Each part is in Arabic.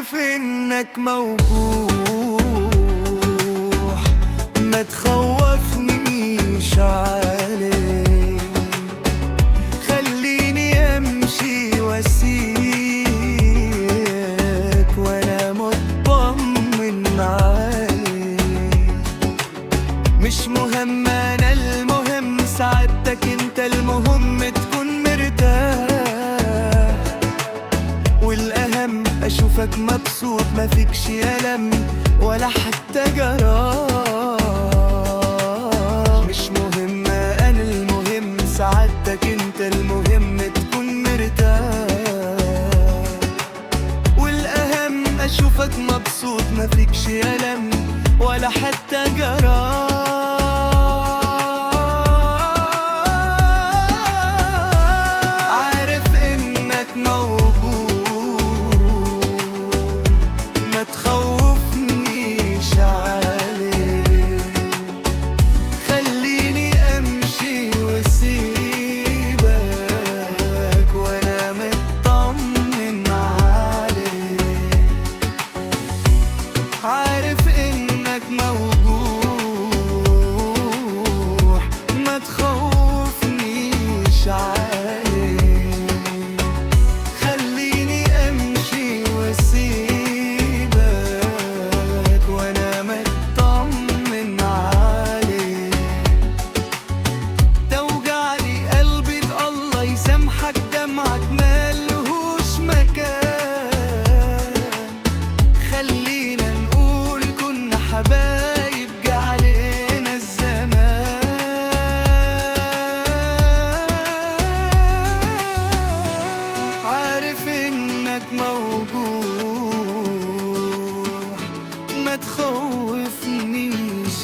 عارف انك موجوع، ما تخوفنيش عليك، خليني امشي واسيك وانا مطمن عليك. مش مهم انا المهم سعادتك، انت المهم تكون مرتاح، والاهم اشوفك مبسوط ما فيكش ألم ولا حتى جراح. مش مهم انا المهم سعادتك، انت المهم تكون مرتاح، والاهم اشوفك مبسوط ما فيكش ألم ولا حتى جراح. عارف انك موجود، ما تخوفنيش عليك، خليني امشي واسيبك وانا مطمن عليك. عارف انك موجود، ما تخوفنيش عليك، خليني امشي واسيبك وانا مطمن عليك. توجعلي قلبي الله يسامحك، دمعك ملهوش مكان، خلينا نقول كنا حبايب جه علينا الزمان. عارف انك موجود، ما تخوفنيش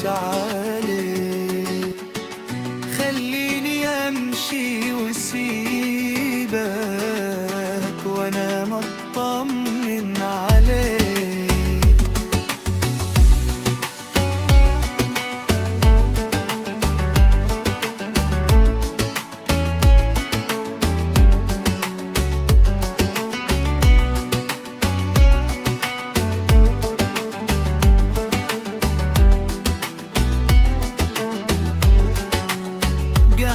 عليك، خليني امشي واسيبك وانا مطمن عليك. جه